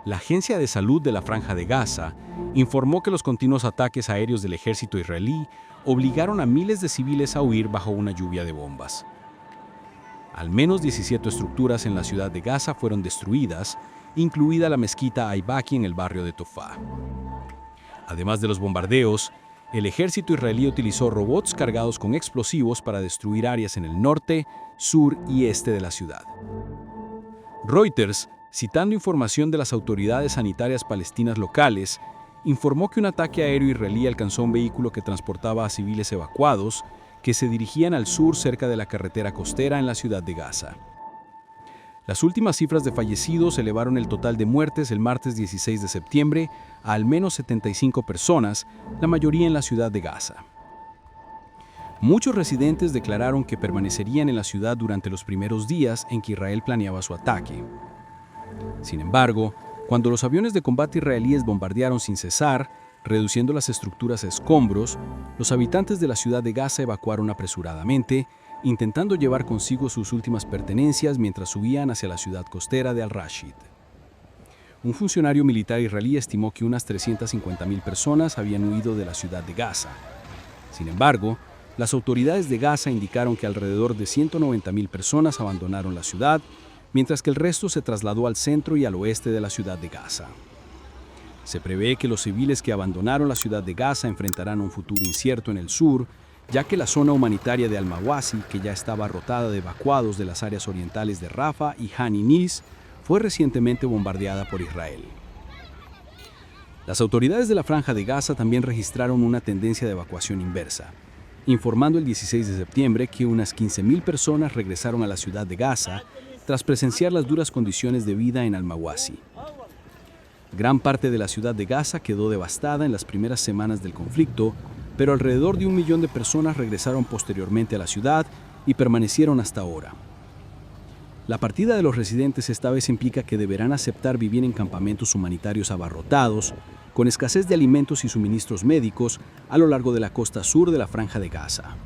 La Agencia de Salud de la Franja de Gaza informó que los continuos ataques aéreos del ejército israelí obligaron a miles de civiles a huir bajo una lluvia de bombas. Al menos 17 estructuras en la ciudad de Gaza fueron destruidas, incluida la mezquita Aybaki en el barrio de Tofá. Además de los bombardeos, el ejército israelí utilizó robots cargados con explosivos para destruir áreas en el norte, sur y este de la ciudad. Reuters, citando información de las autoridades sanitarias palestinas locales, informó que un ataque aéreo israelí alcanzó un vehículo que transportaba a civiles evacuados que se dirigían al sur cerca de la carretera costera en la ciudad de Gaza. Las últimas cifras de fallecidos elevaron el total de muertes el martes 16 de septiembre a al menos 75 personas, la mayoría en la ciudad de Gaza. Muchos residentes declararon que permanecerían en la ciudad durante los primeros días en que Israel planeaba su ataque. Sin embargo, cuando los aviones de combate israelíes bombardearon sin cesar, reduciendo las estructuras a escombros, los habitantes de la ciudad de Gaza evacuaron apresuradamente, intentando llevar consigo sus últimas pertenencias mientras subían hacia la ciudad costera de Al-Rashid. Un funcionario militar israelí estimó que unas 350.000 personas habían huido de la ciudad de Gaza. Sin embargo, las autoridades de Gaza indicaron que alrededor de 190.000 personas abandonaron la ciudad, mientras que el resto se trasladó al centro y al oeste de la ciudad de Gaza. Se prevé que los civiles que abandonaron la ciudad de Gaza enfrentarán un futuro incierto en el sur, ya que la zona humanitaria de Al-Mawasi, que ya estaba rotada de evacuados de las áreas orientales de Rafah y Han Yunis, fue recientemente bombardeada por Israel. Las autoridades de la Franja de Gaza también registraron una tendencia de evacuación inversa, informando el 16 de septiembre que unas 15.000 personas regresaron a la ciudad de Gaza tras presenciar las duras condiciones de vida en Al-Mawasi. Gran parte de la ciudad de Gaza quedó devastada en las primeras semanas del conflicto, pero alrededor de 1 millón de personas regresaron posteriormente a la ciudad y permanecieron hasta ahora. La partida de los residentes esta vez implica que deberán aceptar vivir en campamentos humanitarios abarrotados, con escasez de alimentos y suministros médicos a lo largo de la costa sur de la Franja de Gaza.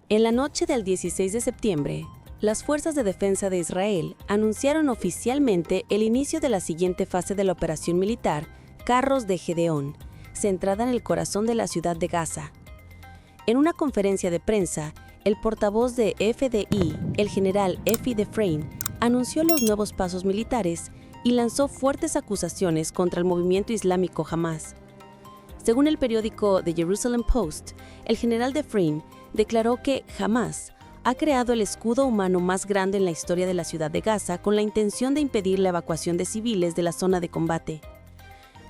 En la noche del 16 de septiembre, las Fuerzas de Defensa de Israel anunciaron oficialmente el inicio de la siguiente fase de la operación militar Carros de Gedeón, centrada en el corazón de la ciudad de Gaza. En una conferencia de prensa, el portavoz de FDI, el general Efi Defrain, anunció los nuevos pasos militares y lanzó fuertes acusaciones contra el movimiento islámico Hamás. Según el periódico The Jerusalem Post, el general Defrain declaró que Hamás ha creado el escudo humano más grande en la historia de la ciudad de Gaza con la intención de impedir la evacuación de civiles de la zona de combate.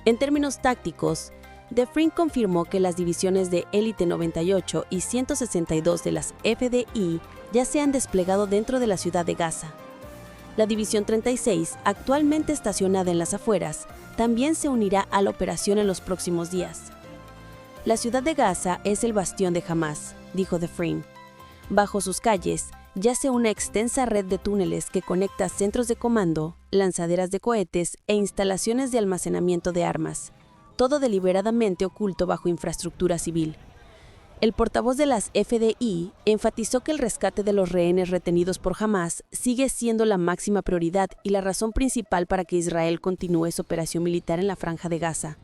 En términos tácticos, Defrain confirmó que las divisiones de Élite 98 y 162 de las FDI ya se han desplegado dentro de la ciudad de Gaza. La División 36, actualmente estacionada en las afueras, también se unirá a la operación en los próximos días. La ciudad de Gaza es el bastión de Hamás, dijo Defrain. Bajo sus calles yace una extensa red de túneles que conecta centros de comando, lanzaderas de cohetes e instalaciones de almacenamiento de armas, todo deliberadamente oculto bajo infraestructura civil. El portavoz de las FDI enfatizó que el rescate de los rehenes retenidos por Hamás sigue siendo la máxima prioridad y la razón principal para que Israel continúe su operación militar en la Franja de Gaza.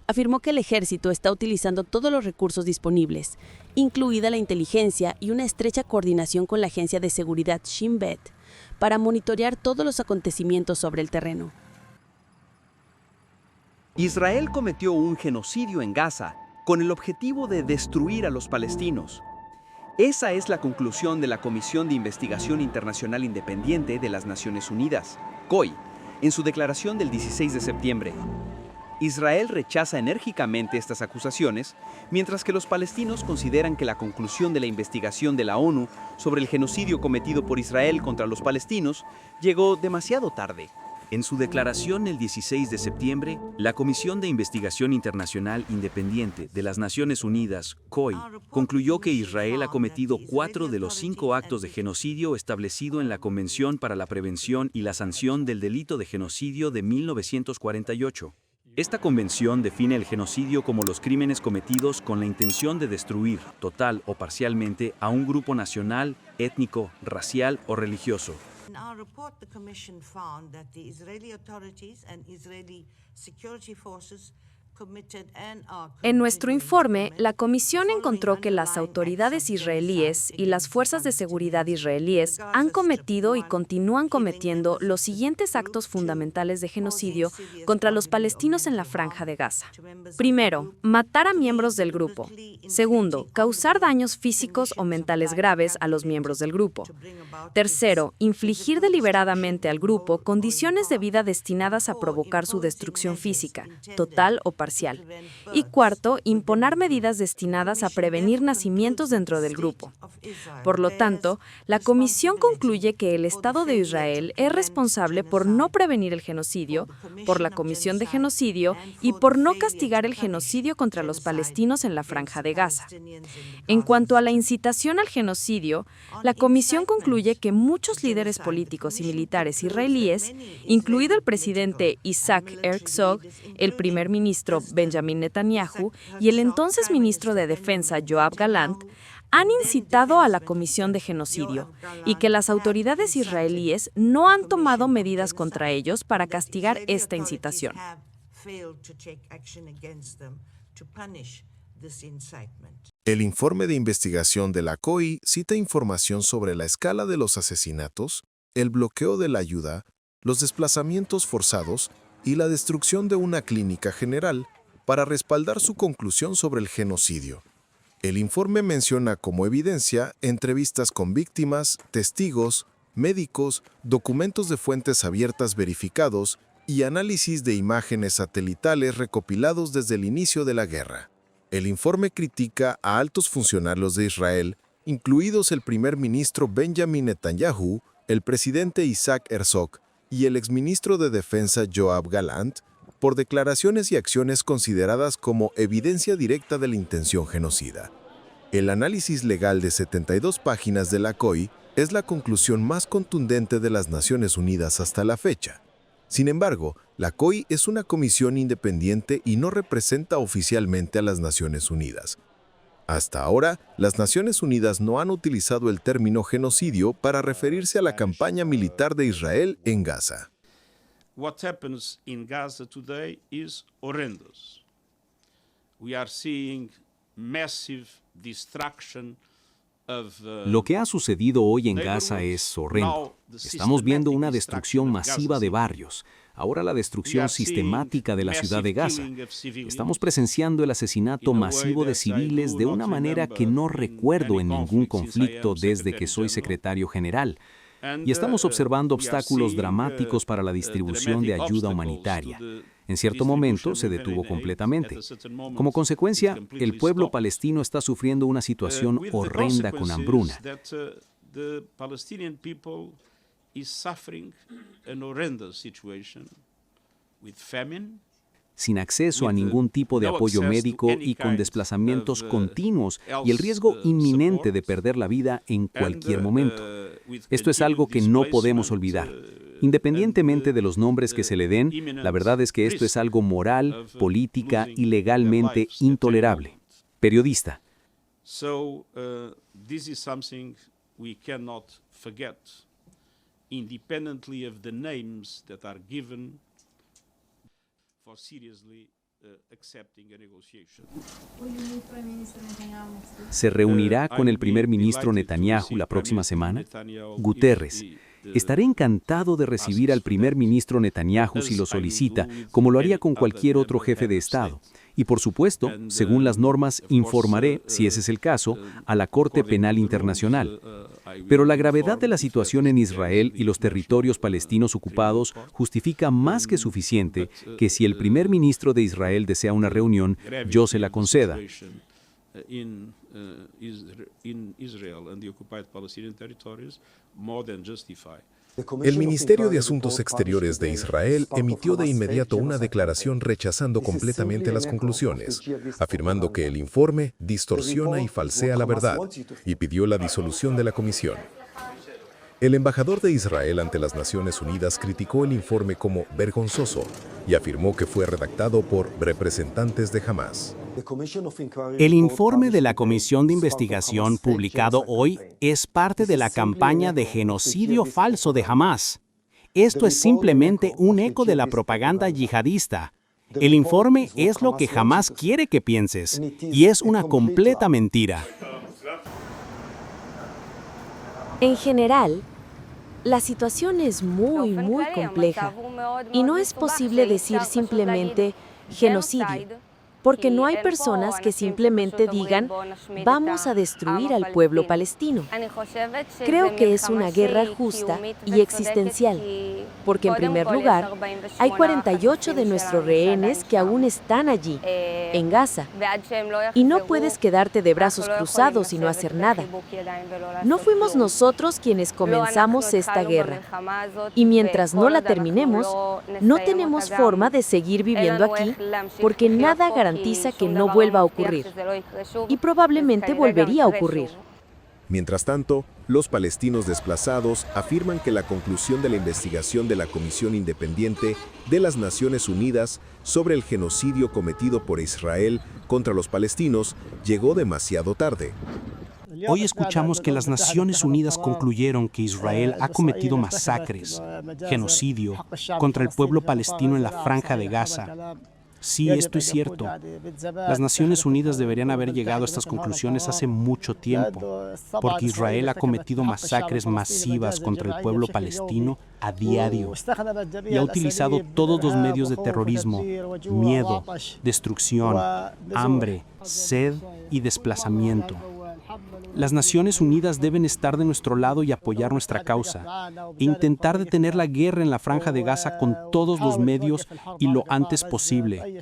Afirmó que el ejército está utilizando todos los recursos disponibles, incluida la inteligencia y una estrecha coordinación con la agencia de seguridad Shin Bet, para monitorear todos los acontecimientos sobre el terreno. Israel cometió un genocidio en Gaza con el objetivo de destruir a los palestinos. Esa es la conclusión de la Comisión de Investigación Internacional Independiente de las Naciones Unidas, COI, en su declaración del 16 de septiembre. Israel rechaza enérgicamente estas acusaciones, mientras que los palestinos consideran que la conclusión de la investigación de la ONU sobre el genocidio cometido por Israel contra los palestinos llegó demasiado tarde. En su declaración el 16 de septiembre, la Comisión de Investigación Internacional Independiente de las Naciones Unidas, COI, concluyó que Israel ha cometido 4 de los 5 actos de genocidio establecido en la Convención para la Prevención y la Sanción del Delito de Genocidio de 1948. Esta convención define el genocidio como los crímenes cometidos con la intención de destruir, total o parcialmente, a un grupo nacional, étnico, racial o religioso, In our report, the Commission found that the Israeli authorities and Israeli security forces committed and are En nuestro continuing informe, to commit la comisión the encontró following que las underlying autoridades acts of israelíes genocide y las against fuerzas de seguridad israelíes han cometido y continúan cometiendo los siguientes actos fundamentales de genocidio contra los palestinos en la Franja de Gaza. Primero, matar a miembros del grupo. Segundo, causar daños físicos o mentales graves a los miembros del grupo. Tercero, infligir deliberadamente al grupo condiciones de vida destinadas a provocar su destrucción física, total o parcial. Y cuarto, imponer medidas destinadas a prevenir nacimientos dentro del grupo. Por lo tanto, la Comisión concluye que el Estado de Israel es responsable por no prevenir el genocidio, por la comisión de genocidio y por no castigar el genocidio contra los palestinos en la Franja de Gaza. En cuanto a la incitación al genocidio, la Comisión concluye que muchos líderes políticos y militares israelíes, incluido el presidente Isaac Herzog, el primer ministro Benjamin Netanyahu y el entonces ministro de Defensa Yoav Gallant, han incitado a la comisión de genocidio y que las autoridades israelíes no han tomado medidas contra ellos para castigar esta incitación. El informe de investigación de la COI cita información sobre la escala de los asesinatos, el bloqueo de la ayuda, los desplazamientos forzados y la destrucción de una clínica general para respaldar su conclusión sobre el genocidio. El informe menciona como evidencia entrevistas con víctimas, testigos, médicos, documentos de fuentes abiertas verificados y análisis de imágenes satelitales recopilados desde el inicio de la guerra. El informe critica a altos funcionarios de Israel, incluidos el primer ministro Benjamin Netanyahu, el presidente Isaac Herzog y el exministro de Defensa Yoav Gallant, por declaraciones y acciones consideradas como evidencia directa de la intención genocida. El análisis legal de 72 páginas de la COI es la conclusión más contundente de las Naciones Unidas hasta la fecha. Sin embargo, la COI es una comisión independiente y no representa oficialmente a las Naciones Unidas. Hasta ahora, las Naciones Unidas no han utilizado el término genocidio para referirse a la campaña militar de Israel en Gaza. What happens in Gaza today is horrendous. We are seeing massive destruction of Lo que ha sucedido hoy en Gaza es horrendo. Estamos viendo una destrucción masiva de barrios, ahora la destrucción sistemática de la ciudad de Gaza. Estamos presenciando el asesinato masivo de civiles de una manera que no recuerdo en ningún conflicto desde que soy secretario general. Y estamos observando obstáculos dramáticos para la distribución de ayuda humanitaria. En cierto momento se detuvo completamente. Como consecuencia, el pueblo palestino está sufriendo una situación horrenda con hambruna. Sin acceso a ningún tipo de apoyo médico y con desplazamientos continuos y el riesgo inminente de perder la vida en cualquier momento. Esto es algo que no podemos olvidar. Independientemente de los nombres que se le den, la verdad es que esto es algo moral, política y legalmente intolerable. Periodista. So, this is something we cannot forget, independently of the names that are given for seriously accepting a negotiation. ¿Se reunirá con el primer ministro Netanyahu la próxima semana? Guterres. Estaré encantado de recibir al primer ministro Netanyahu si lo solicita, como lo haría con cualquier otro jefe de Estado. Y por supuesto, según las normas, informaré, si ese es el caso, a la Corte Penal Internacional. Pero la gravedad de la situación en Israel y los territorios palestinos ocupados justifica más que suficiente que si el primer ministro de Israel desea una reunión, yo se la conceda. In Israel and the occupied Palestinian territories more than justify. El Ministerio de Asuntos Exteriores de Israel emitió de inmediato una declaración rechazando completamente las conclusiones, afirmando que el informe distorsiona y falsea la verdad, y pidió la disolución de la comisión. El embajador de Israel ante las Naciones Unidas criticó el informe como vergonzoso y afirmó que fue redactado por representantes de Hamás. El informe de la Comisión de Investigación publicado hoy es parte de la campaña de genocidio falso de Hamás. Esto es simplemente un eco de la propaganda yihadista. El informe es lo que Hamás quiere que pienses, y es una completa mentira. En general, la situación es muy compleja y no es posible decir simplemente genocidio, porque no hay personas que simplemente digan vamos a destruir al pueblo palestino. Creo que es una guerra justa y existencial, porque en primer lugar, hay 48 de nuestros rehenes que aún están allí, en Gaza, y no puedes quedarte de brazos cruzados y no hacer nada. No fuimos nosotros quienes comenzamos esta guerra, y mientras no la terminemos, no tenemos forma de seguir viviendo aquí, porque nada garantiza que no vuelva a ocurrir, y probablemente volvería a ocurrir. Mientras tanto, los palestinos desplazados afirman que la conclusión de la investigación de la Comisión Independiente de las Naciones Unidas sobre el genocidio cometido por Israel contra los palestinos llegó demasiado tarde. Hoy escuchamos que las Naciones Unidas concluyeron que Israel ha cometido masacres, genocidio, contra el pueblo palestino en la Franja de Gaza. Sí, esto es cierto. Las Naciones Unidas deberían haber llegado a estas conclusiones hace mucho tiempo, porque Israel ha cometido masacres masivas contra el pueblo palestino a diario y ha utilizado todos los medios de terrorismo, miedo, destrucción, hambre, sed y desplazamiento. Las Naciones Unidas deben estar de nuestro lado y apoyar nuestra causa, e intentar detener la guerra en la Franja de Gaza con todos los medios y lo antes posible.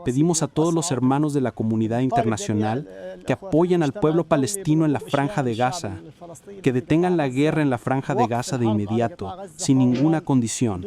Pedimos a todos los hermanos de la comunidad internacional que apoyen al pueblo palestino en la Franja de Gaza, que detengan la guerra en la Franja de Gaza de inmediato, sin ninguna condición.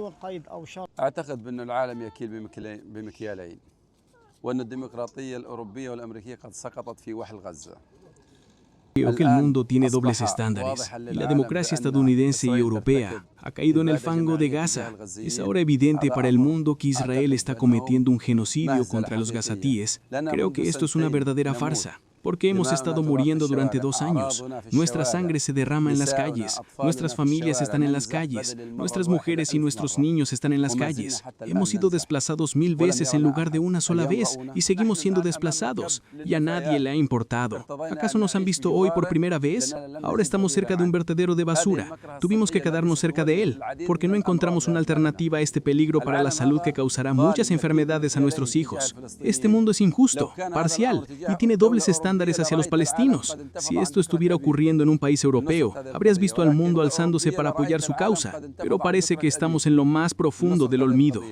Creo que el mundo tiene dobles estándares y la democracia estadounidense y europea ha caído en el fango de Gaza. Es ahora evidente para el mundo que Israel está cometiendo un genocidio contra los gazatíes. Creo que esto es una verdadera farsa, porque hemos estado muriendo durante 2 años. Nuestra sangre se derrama en las calles, nuestras familias están en las calles, nuestras mujeres y nuestros niños están en las calles. Hemos sido desplazados 1000 veces en lugar de una sola vez y seguimos siendo desplazados y a nadie le ha importado. ¿Acaso nos han visto hoy por primera vez? Ahora estamos cerca de un vertedero de basura. Tuvimos que quedarnos cerca de él, porque no encontramos una alternativa a este peligro para la salud que causará muchas enfermedades a nuestros hijos. Este mundo es injusto, parcial y tiene dobles estándares hacia los palestinos. Si esto estuviera ocurriendo en un país europeo, habrías visto al mundo alzándose para apoyar su causa, pero parece que estamos en lo más profundo del olvido.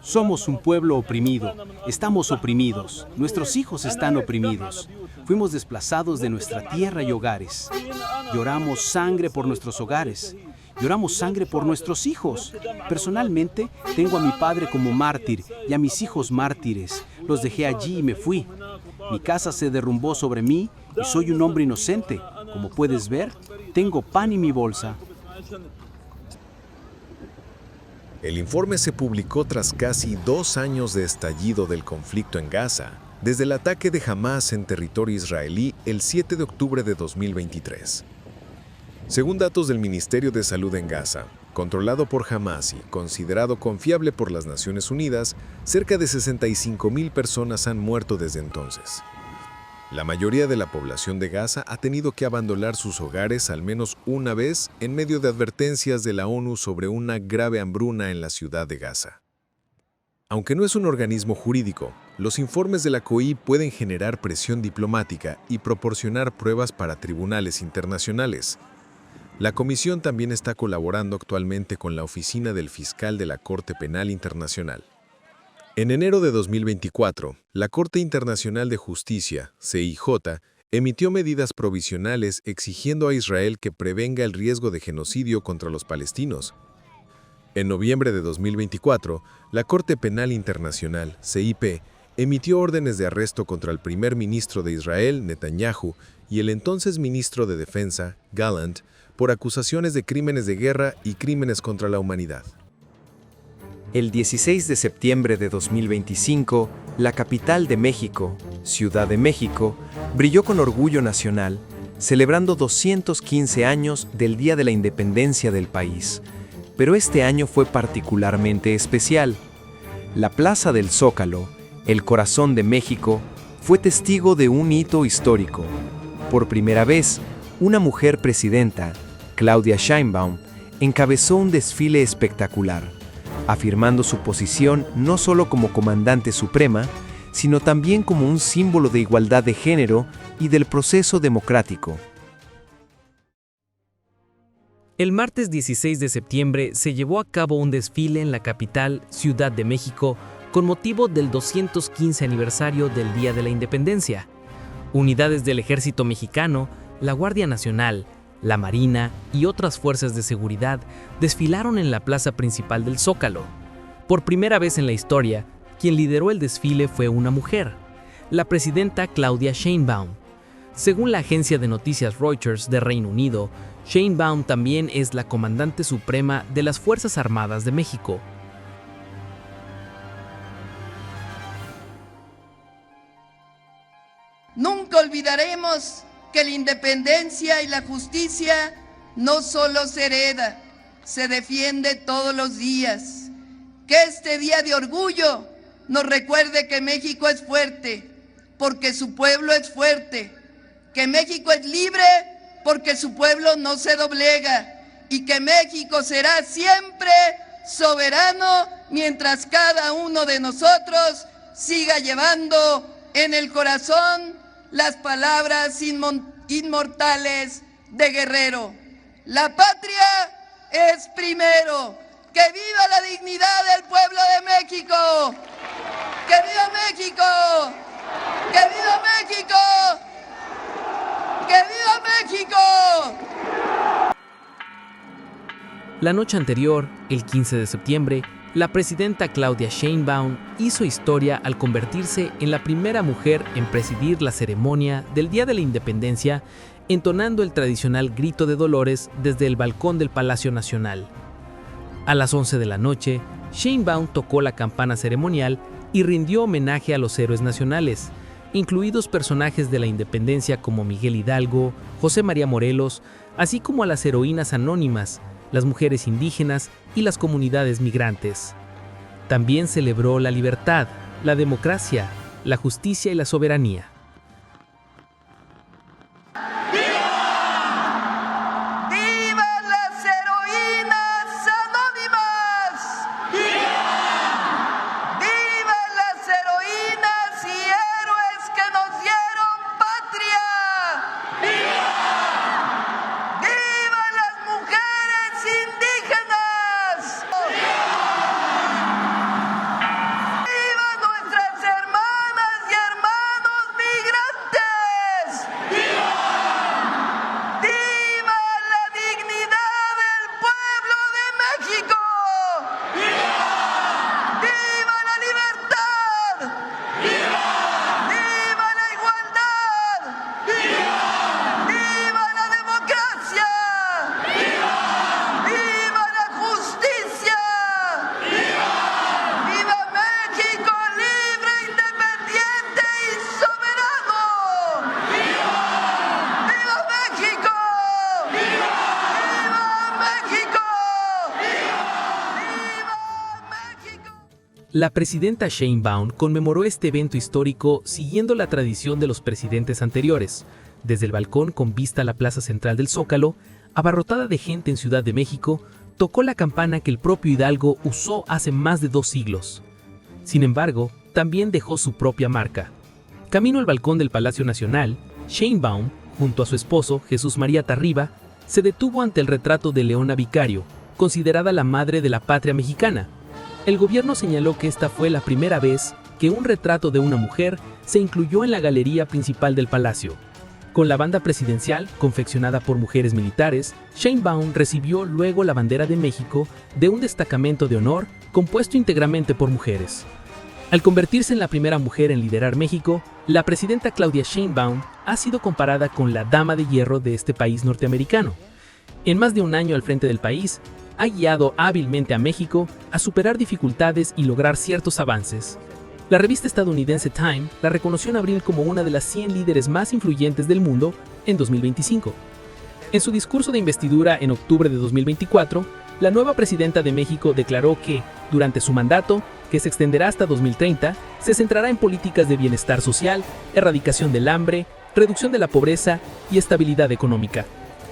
Somos un pueblo oprimido, estamos oprimidos, nuestros hijos están oprimidos. Fuimos desplazados de nuestra tierra y hogares. Lloramos sangre por nuestros hogares. Lloramos sangre por nuestros hijos. Personalmente, tengo a mi padre como mártir y a mis hijos mártires. Los dejé allí y me fui. Mi casa se derrumbó sobre mí y soy un hombre inocente. Como puedes ver, tengo pan en mi bolsa. El informe se publicó tras casi 2 años de estallido del conflicto en Gaza, desde el ataque de Hamás en territorio israelí el 7 de octubre de 2023. Según datos del Ministerio de Salud en Gaza, controlado por Hamás y considerado confiable por las Naciones Unidas, cerca de 65,000 personas han muerto desde entonces. La mayoría de la población de Gaza ha tenido que abandonar sus hogares al menos una vez en medio de advertencias de la ONU sobre una grave hambruna en la ciudad de Gaza. Aunque no es un organismo jurídico, los informes de la COI pueden generar presión diplomática y proporcionar pruebas para tribunales internacionales. La Comisión también está colaborando actualmente con la Oficina del Fiscal de la Corte Penal Internacional. En enero de 2024, la Corte Internacional de Justicia, CIJ, emitió medidas provisionales exigiendo a Israel que prevenga el riesgo de genocidio contra los palestinos. En noviembre de 2024, la Corte Penal Internacional, CIP, emitió órdenes de arresto contra el primer ministro de Israel, Netanyahu, y el entonces ministro de Defensa, Gallant, por acusaciones de crímenes de guerra y crímenes contra la humanidad. El 16 de septiembre de 2025, la capital de México, Ciudad de México, brilló con orgullo nacional, celebrando 215 años del Día de la Independencia del país. Pero este año fue particularmente especial. La Plaza del Zócalo, el corazón de México, fue testigo de un hito histórico. Por primera vez, una mujer presidenta, Claudia Sheinbaum, encabezó un desfile espectacular, afirmando su posición no solo como comandante suprema, sino también como un símbolo de igualdad de género y del proceso democrático. El martes 16 de septiembre se llevó a cabo un desfile en la capital, Ciudad de México, con motivo del 215 aniversario del Día de la Independencia. Unidades del Ejército Mexicano, la Guardia Nacional, la Marina y otras fuerzas de seguridad desfilaron en la plaza principal del Zócalo. Por primera vez en la historia, quien lideró el desfile fue una mujer, la presidenta Claudia Sheinbaum. Según la agencia de noticias Reuters de Reino Unido, Sheinbaum también es la comandante suprema de las Fuerzas Armadas de México. Nunca olvidaremos que la independencia y la justicia no solo se hereda, se defiende todos los días. Que este día de orgullo nos recuerde que México es fuerte, porque su pueblo es fuerte. Que México es libre, porque su pueblo no se doblega. Y que México será siempre soberano mientras cada uno de nosotros siga llevando en el corazón las palabras inmortales de Guerrero. La patria es primero. ¡Que viva la dignidad del pueblo de México! ¡Que viva México! ¡Que viva México! ¡Que viva México! La noche anterior, el 15 de septiembre, la presidenta Claudia Sheinbaum hizo historia al convertirse en la primera mujer en presidir la ceremonia del Día de la Independencia, entonando el tradicional grito de Dolores desde el balcón del Palacio Nacional. A las 11 de la noche, Sheinbaum tocó la campana ceremonial y rindió homenaje a los héroes nacionales, incluidos personajes de la independencia como Miguel Hidalgo, José María Morelos, así como a las heroínas anónimas, las mujeres indígenas y las comunidades migrantes. También celebró la libertad, la democracia, la justicia y la soberanía. La presidenta Sheinbaum conmemoró este evento histórico siguiendo la tradición de los presidentes anteriores, desde el balcón con vista a la plaza central del Zócalo, abarrotada de gente en Ciudad de México, tocó la campana que el propio Hidalgo usó hace más de 2 siglos. Sin embargo, también dejó su propia marca. Camino al balcón del Palacio Nacional, Sheinbaum, junto a su esposo Jesús María Tarriba, se detuvo ante el retrato de Leona Vicario, considerada la madre de la patria mexicana. El gobierno señaló que esta fue la primera vez que un retrato de una mujer se incluyó en la galería principal del palacio. Con la banda presidencial, confeccionada por mujeres militares, Sheinbaum recibió luego la bandera de México de un destacamento de honor compuesto íntegramente por mujeres. Al convertirse en la primera mujer en liderar México, la presidenta Claudia Sheinbaum ha sido comparada con la dama de hierro de este país norteamericano. En más de un año al frente del país, ha guiado hábilmente a México a superar dificultades y lograr ciertos avances. La revista estadounidense Time la reconoció en abril como una de las 100 líderes más influyentes del mundo en 2025. En su discurso de investidura en octubre de 2024, la nueva presidenta de México declaró que, durante su mandato, que se extenderá hasta 2030, se centrará en políticas de bienestar social, erradicación del hambre, reducción de la pobreza y estabilidad económica.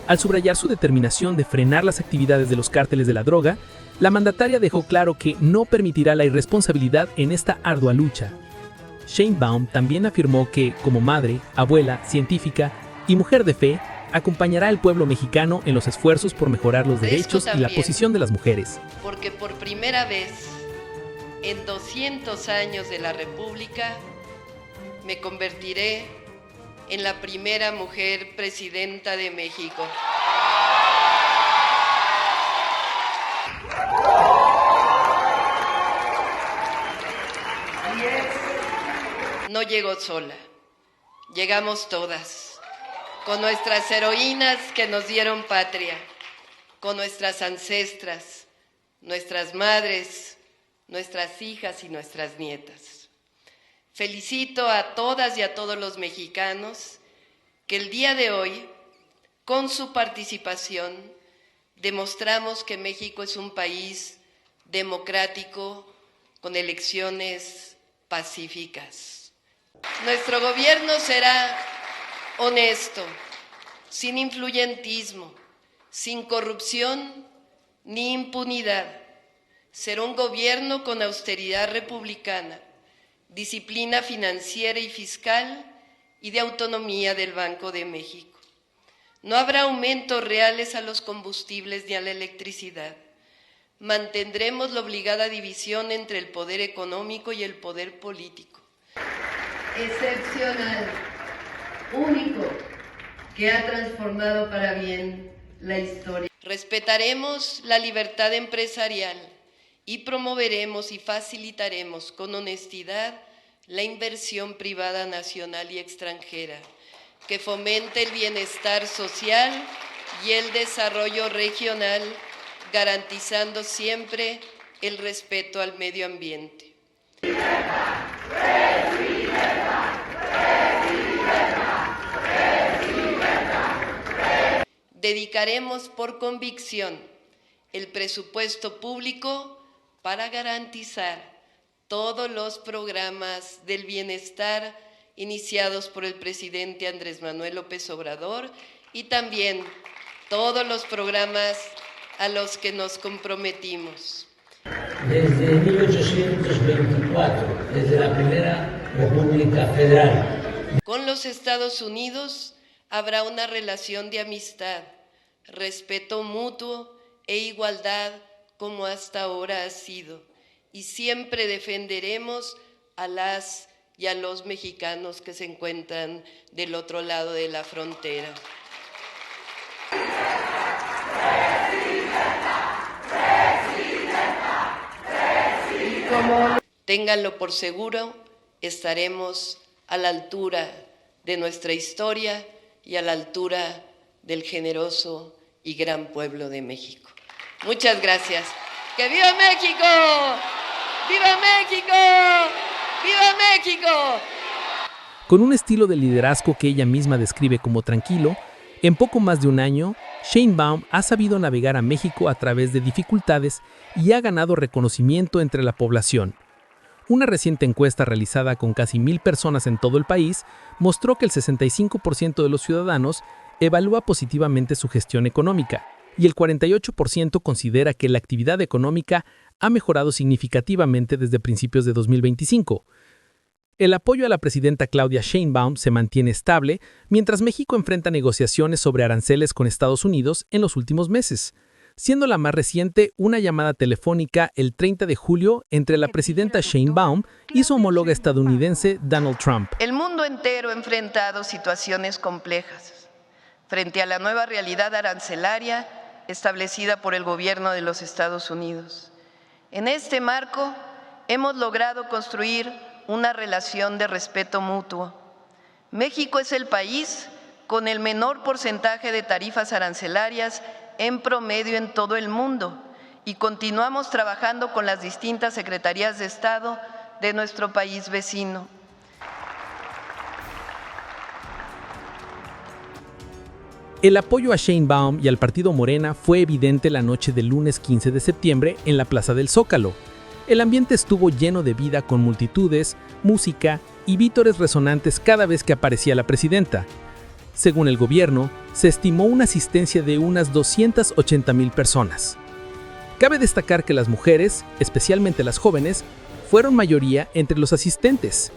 Al subrayar su determinación de frenar las actividades de los cárteles de la droga, la mandataria dejó claro que no permitirá la irresponsabilidad en esta ardua lucha. Sheinbaum también afirmó que, como madre, abuela, científica y mujer de fe, acompañará al pueblo mexicano en los esfuerzos por mejorar los derechos y la posición de las mujeres. Porque por primera vez en 200 años de la República me convertiré en la primera mujer presidenta de México. No llegó sola, llegamos todas, con nuestras heroínas que nos dieron patria, con nuestras ancestras, nuestras madres, nuestras hijas y nuestras nietas. Felicito a todas y a todos los mexicanos que el día de hoy, con su participación, demostramos que México es un país democrático con elecciones pacíficas. Nuestro gobierno será honesto, sin influyentismo, sin corrupción ni impunidad. Será un gobierno con austeridad republicana, disciplina financiera y fiscal y de autonomía del Banco de México. No habrá aumentos reales a los combustibles ni a la electricidad. Mantendremos la obligada división entre el poder económico y el poder político. Excepcional, único, que ha transformado para bien la historia. Respetaremos la libertad empresarial y promoveremos y facilitaremos con honestidad la inversión privada nacional y extranjera, que fomente el bienestar social y el desarrollo regional, garantizando siempre el respeto al medio ambiente. Dedicaremos por convicción el presupuesto público para garantizar todos los programas del bienestar iniciados por el presidente Andrés Manuel López Obrador y también todos los programas a los que nos comprometimos. Desde 1824, desde la primera República Federal. Con los Estados Unidos habrá una relación de amistad, respeto mutuo e igualdad como hasta ahora ha sido, y siempre defenderemos a las y a los mexicanos que se encuentran del otro lado de la frontera. Y como ténganlo por seguro, estaremos a la altura de nuestra historia y a la altura del generoso y gran pueblo de México. Muchas gracias. ¡Que viva México! ¡Viva México! ¡Viva México! Con un estilo de liderazgo que ella misma describe como tranquilo, en poco más de un año, Sheinbaum ha sabido navegar a México a través de dificultades y ha ganado reconocimiento entre la población. Una reciente encuesta realizada con casi 1,000 personas en todo el país mostró que el 65% de los ciudadanos evalúa positivamente su gestión económica y el 48% considera que la actividad económica ha mejorado significativamente desde principios de 2025. El apoyo a la presidenta Claudia Sheinbaum se mantiene estable mientras México enfrenta negociaciones sobre aranceles con Estados Unidos en los últimos meses, siendo la más reciente una llamada telefónica el 30 de julio entre la presidenta Sheinbaum y su homóloga estadounidense Donald Trump. El mundo entero ha enfrentado situaciones complejas frente a la nueva realidad arancelaria establecida por el gobierno de los Estados Unidos. En este marco, hemos logrado construir una relación de respeto mutuo. México es el país con el menor porcentaje de tarifas arancelarias en promedio en todo el mundo y continuamos trabajando con las distintas secretarías de Estado de nuestro país vecino. El apoyo a Sheinbaum y al partido Morena fue evidente la noche del lunes 15 de septiembre en la Plaza del Zócalo. El ambiente estuvo lleno de vida con multitudes, música y vítores resonantes cada vez que aparecía la presidenta. Según el gobierno, se estimó una asistencia de unas 280,000 personas. Cabe destacar que las mujeres, especialmente las jóvenes, fueron mayoría entre los asistentes.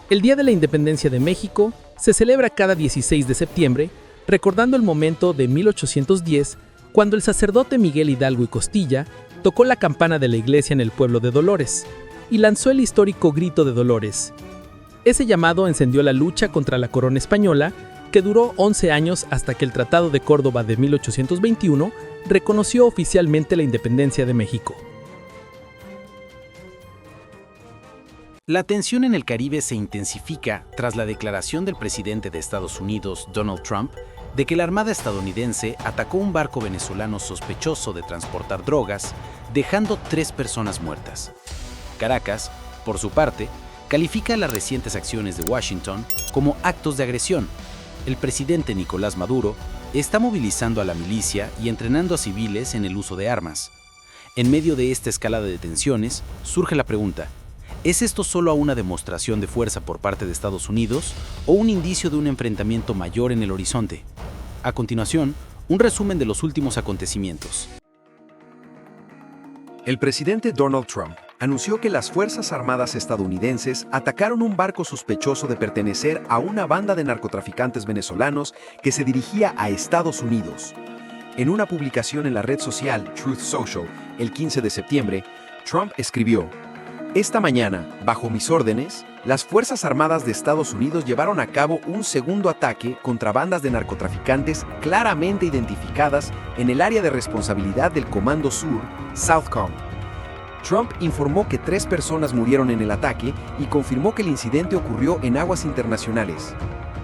El Día de la Independencia de México se celebra cada 16 de septiembre, recordando el momento de 1810, cuando el sacerdote Miguel Hidalgo y Costilla tocó la campana de la iglesia en el pueblo de Dolores y lanzó el histórico Grito de Dolores. Ese llamado encendió la lucha contra la corona española, que duró 11 años hasta que el Tratado de Córdoba de 1821 reconoció oficialmente la independencia de México. La tensión en el Caribe se intensifica tras la declaración del presidente de Estados Unidos, Donald Trump, de que la Armada estadounidense atacó un barco venezolano sospechoso de transportar drogas, dejando 3 personas muertas. Caracas, por su parte, califica las recientes acciones de Washington como actos de agresión. El presidente Nicolás Maduro está movilizando a la milicia y entrenando a civiles en el uso de armas. En medio de esta escalada de tensiones, surge la pregunta: ¿es esto solo una demostración de fuerza por parte de Estados Unidos o un indicio de un enfrentamiento mayor en el horizonte? A continuación, un resumen de los últimos acontecimientos. El presidente Donald Trump anunció que las Fuerzas Armadas estadounidenses atacaron un barco sospechoso de pertenecer a una banda de narcotraficantes venezolanos que se dirigía a Estados Unidos. En una publicación en la red social Truth Social, el 15 de septiembre, Trump escribió: "Esta mañana, bajo mis órdenes, las Fuerzas Armadas de Estados Unidos llevaron a cabo un segundo ataque contra bandas de narcotraficantes claramente identificadas en el área de responsabilidad del Comando Sur, Southcom". Trump informó que 3 personas murieron en el ataque y confirmó que el incidente ocurrió en aguas internacionales.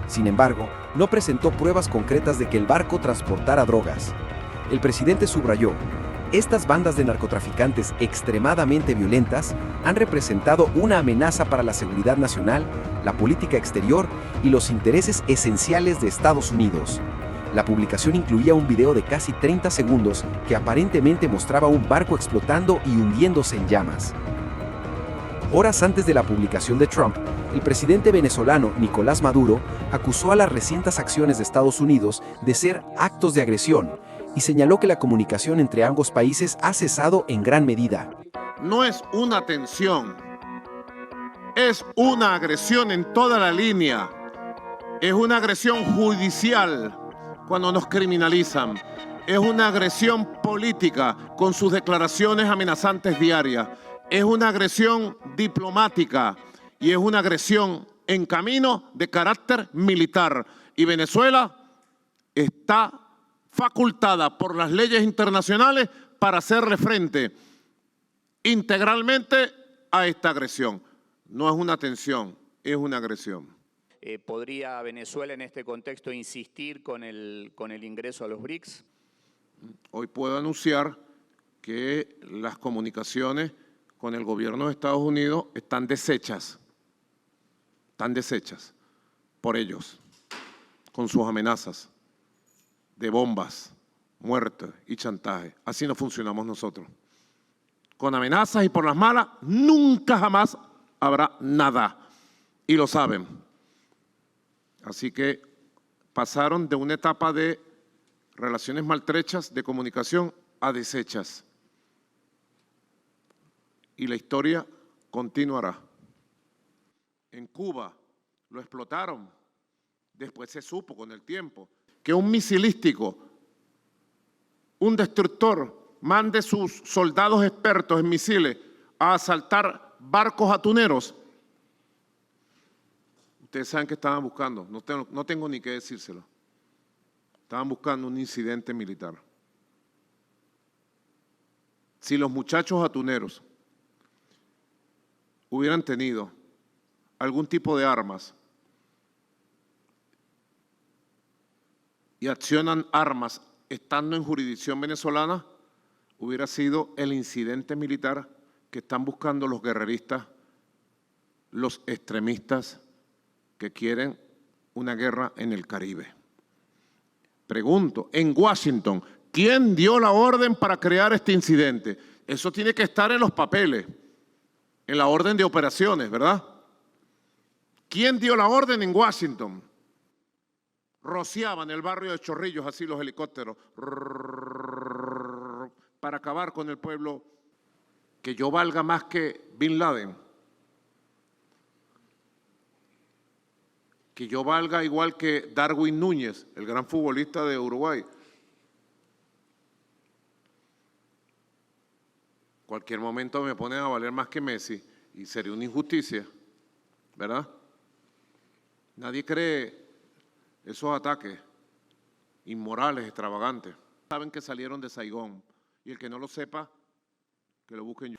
Sin embargo, no presentó pruebas concretas de que el barco transportara drogas. El presidente subrayó: "Estas bandas de narcotraficantes extremadamente violentas han representado una amenaza para la seguridad nacional, la política exterior y los intereses esenciales de Estados Unidos". La publicación incluía un video de casi 30 segundos que aparentemente mostraba un barco explotando y hundiéndose en llamas. Horas antes de la publicación de Trump, el presidente venezolano Nicolás Maduro acusó a las recientes acciones de Estados Unidos de ser actos de agresión y señaló que la comunicación entre ambos países ha cesado en gran medida. No es una tensión, es una agresión en toda la línea. Es una agresión judicial cuando nos criminalizan. Es una agresión política con sus declaraciones amenazantes diarias. Es una agresión diplomática y es una agresión en camino de carácter militar. Y Venezuela está facultada por las leyes internacionales para hacerle frente integralmente a esta agresión. No es una tensión, es una agresión. ¿Podría Venezuela en este contexto insistir con el ingreso a los BRICS? Hoy puedo anunciar que las comunicaciones con el gobierno de Estados Unidos están deshechas por ellos, con sus amenazas de bombas, muertes y chantaje. Así no funcionamos nosotros. Con amenazas y por las malas, nunca jamás habrá nada. Y lo saben. Así que pasaron de una etapa de relaciones maltrechas de comunicación a deshechas. Y la historia continuará. En Cuba lo explotaron. Después se supo con el tiempo que un misilístico, un destructor, mande sus soldados expertos en misiles a asaltar barcos atuneros. Ustedes saben que estaban buscando, no tengo ni que decírselo. Estaban buscando un incidente militar. Si los muchachos atuneros hubieran tenido algún tipo de armas y accionan armas estando en jurisdicción venezolana, hubiera sido el incidente militar que están buscando los guerreristas, los extremistas que quieren una guerra en el Caribe. Pregunto, en Washington, ¿quién dio la orden para crear este incidente? Eso tiene que estar en los papeles, en la orden de operaciones, ¿verdad? ¿Quién dio la orden en Washington? Rociaban el barrio de Chorrillos así los helicópteros para acabar con el pueblo. Que yo valga más que Bin Laden, que yo valga igual que Darwin Núñez, el gran futbolista de Uruguay. Cualquier momento me ponen a valer más que Messi y sería una injusticia, ¿verdad? Nadie cree esos ataques inmorales, extravagantes. Saben que salieron de Saigón y el que no lo sepa, que lo busquen.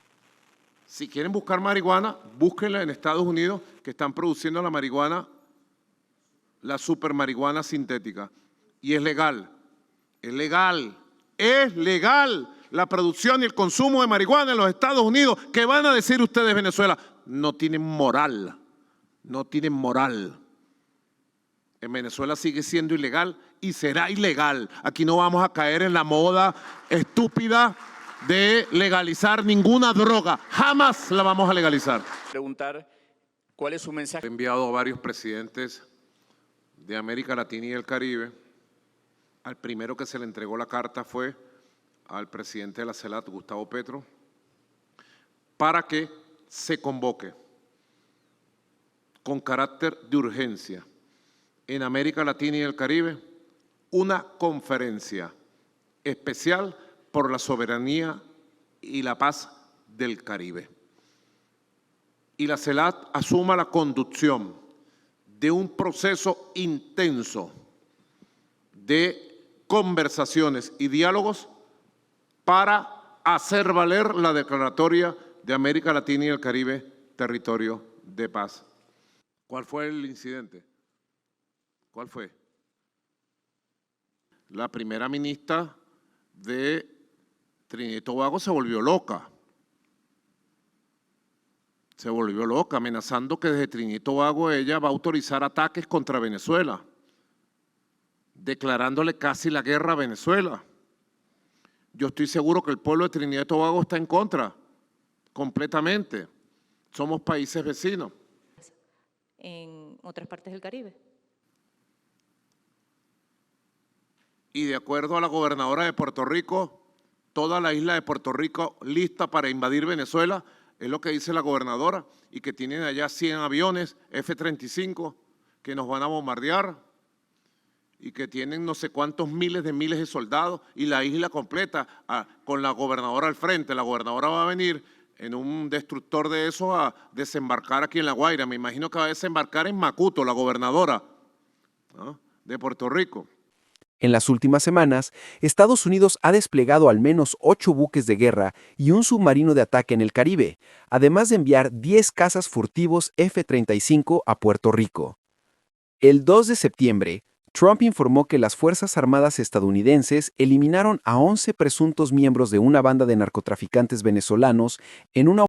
Si quieren buscar marihuana, búsquenla en Estados Unidos, que están produciendo la marihuana, la super marihuana sintética. Y es legal, es legal, es legal la producción y el consumo de marihuana en los Estados Unidos. ¿Qué van a decir ustedes, Venezuela? No tienen moral, no tienen moral. En Venezuela sigue siendo ilegal y será ilegal. Aquí no vamos a caer en la moda estúpida de legalizar ninguna droga. Jamás la vamos a legalizar. Preguntar cuál es su mensaje. He enviado a varios presidentes de América Latina y el Caribe. Al primero que se le entregó la carta fue al presidente de la CELAC, Gustavo Petro, para que se convoque con carácter de urgencia en América Latina y el Caribe una conferencia especial por la soberanía y la paz del Caribe. Y la CELAC asuma la conducción de un proceso intenso de conversaciones y diálogos para hacer valer la declaratoria de América Latina y el Caribe territorio de paz. ¿Cuál fue el incidente? ¿Cuál fue? La primera ministra de Trinidad y Tobago se volvió loca. Se volvió loca, amenazando que desde Trinidad y Tobago ella va a autorizar ataques contra Venezuela, declarándole casi la guerra a Venezuela. Yo estoy seguro que el pueblo de Trinidad y Tobago está en contra, completamente. Somos países vecinos. En otras partes del Caribe. Y de acuerdo a la gobernadora de Puerto Rico, toda la isla de Puerto Rico lista para invadir Venezuela, es lo que dice la gobernadora, y que tienen allá 100 aviones F-35 que nos van a bombardear, y que tienen no sé cuántos miles de soldados, y la isla completa con la gobernadora al frente. La gobernadora va a venir en un destructor de esos a desembarcar aquí en La Guaira. Me imagino que va a desembarcar en Macuto, la gobernadora, ¿no?, de Puerto Rico. En las últimas semanas, Estados Unidos ha desplegado al menos 8 buques de guerra y un submarino de ataque en el Caribe, además de enviar 10 cazas furtivos F-35 a Puerto Rico. El 2 de septiembre, Trump informó que las Fuerzas Armadas estadounidenses eliminaron a 11 presuntos miembros de una banda de narcotraficantes venezolanos en una